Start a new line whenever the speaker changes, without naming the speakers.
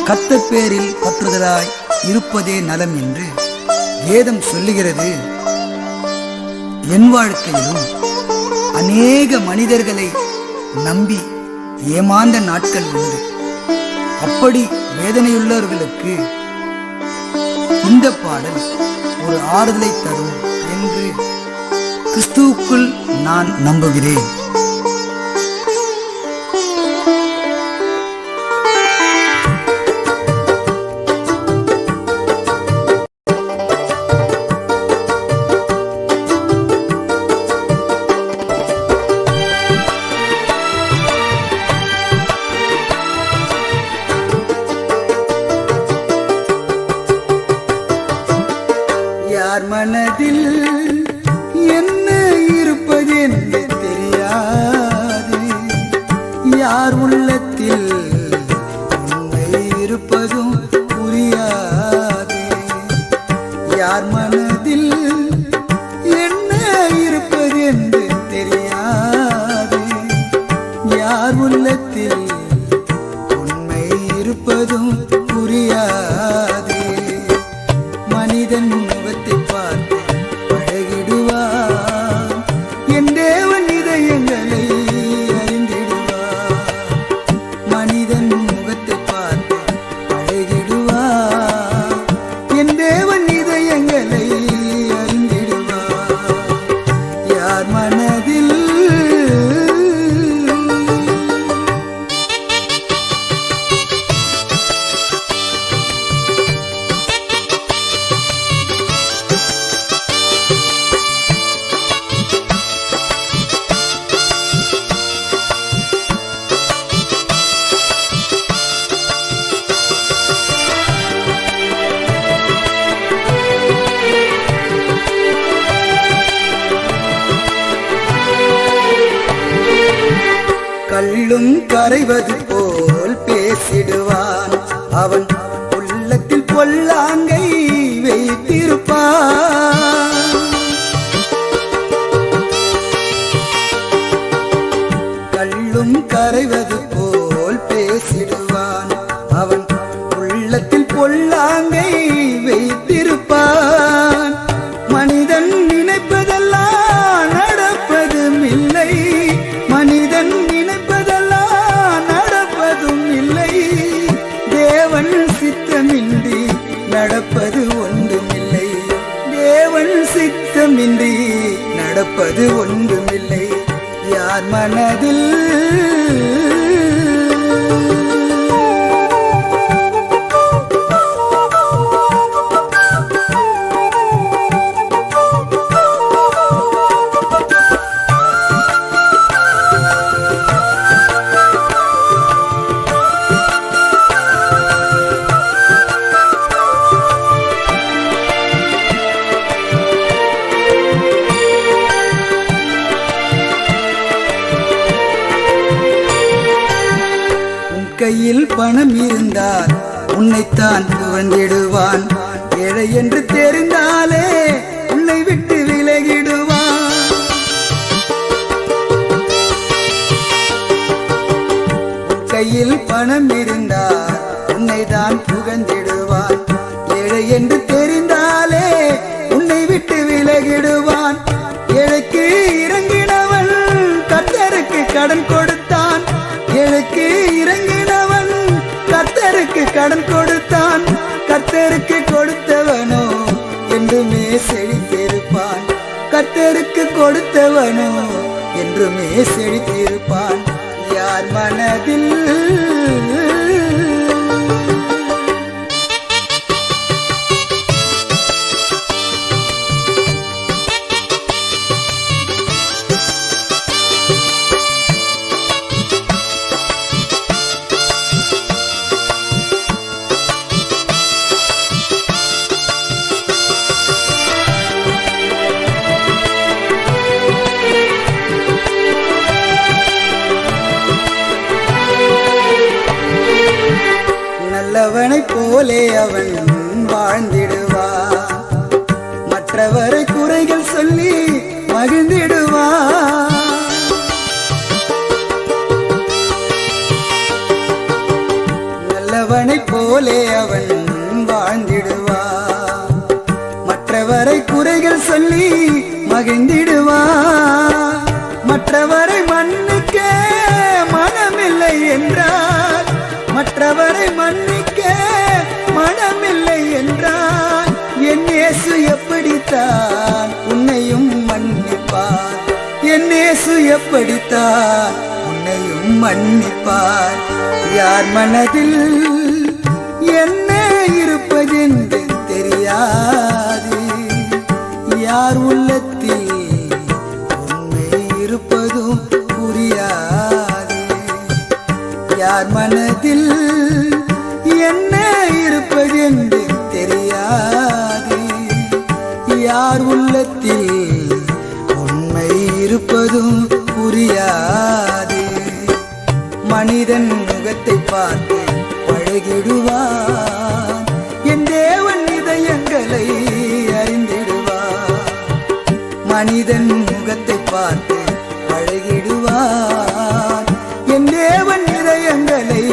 கர்த்தர் பேரில் பற்றுதலாய் இருப்பதே நலம் என்று வேதம் சொல்லுகிறது. என் வாழ்க்கையிலும் அநேக மனிதர்களை நம்பி ஏமாந்த நாட்கள் உண்டு. அப்படி வேதனையுள்ளவர்களுக்கு இந்த பாடல் ஒரு ஆறுதலை தரும் என்று கிறிஸ்துவுக்குள் நான் நம்புகிறேன். யார் மனதில் என்ன இருப்பதென்று தெரியாது, யார் உள்ளத்தில் உண்மை இருப்பதும் புரியாது. யார் மனதில் என்ன இருப்பதென்று தெரியாது, யார் உள்ளத்தில் உண்மை இருப்பதும் புரியாது. மனிதன் முகத்தை பார்த்து பழகிடுவார், என் தேவன் இதயங்களை அறிந்திடுவார். மனிதன் முகத்தை பார்த்து பழகிடுவார், என் தேவன் இதயங்களை அறிந்திடுவார். யார் மனதில் கள்ளும் கரைவது போல் பேசிடுவான், அவன் உள்ளத்தில் பொல்லாங்கை வைத்திருப்பான். கள்ளும் கரைவது போல் பேசிடுவான், அவன் உள்ளத்தில் பொல்லாங்கை வைத்திருப்பான். மனிதன் நினைப்பதெல்லாம் நடப்பதும் இல்லை, மனிதன் தேவன் சித்தமின்றி நடப்பது ஒன்றுமில்லை, தேவன் சித்தமின்றி நடப்பது ஒன்றுமில்லை. யார் மனதில் கையில் பணம் இருந்தால் உன்னைத்தான் புகழ்ந்திடுவான், ஏழை என்று தெரிந்தாலே உன்னை விட்டு விலகிடுவான். கையில் பணம் இருந்தால் உன்னைதான் புகழ்ந்திடுவான், ஏழை என்று தெரிந்தாலே உன்னை விட்டு விலகிடுவான். ஏழைக்கு இறங்கினவன் கர்த்தருக்கு கடன் கொடுத்தான், ஏழைக்கு இறங்கினவன் கர்த்தருக்கு கடன் கொடுத்தான். கர்த்தருக்கு கொடுத்தவனோ என்றுமே செழித்திருப்பான், கர்த்தருக்கு கொடுத்தவனோ என்றுமே செழித்திருப்பான். யார் மனதில் நல்லவனைப் போலே அவன் வாழ்ந்திடுவான், மற்றவரை குறைகள் சொல்லி மகிழ்ந்திடுவான். நல்லவனைப் போல குறைகள் சொல்லி மகிழ்ந்திடுவார். மற்றவரை மன்னிக்க மனமில்லை என்றார், மற்றவரை மன்னிக்க மனமில்லை என்றார். என் இயேசு எப்படித்தான் உன்னையும் மன்னிப்பார், என் இயேசு எப்படித்தான் உன்னையும் மன்னிப்பார். யார் மனதில் என்ன இருப்பதென்று தெரியாது, யார் உள்ளத்தில் உண்மை இருப்பதும் புரியாது. யார் மனதில் என்ன இருப்பதென்று தெரியாது, யார் உள்ளத்தில் உண்மை இருப்பதும் புரியாது. மனிதன் முகத்தை பார்த்து பழகிடுவான், என் தேவன் இதயங்களை அறிந்திடுவான். மனிதன் முகத்தை பார்த்து பழகிடுவான், என் தேவன் இதயங்களை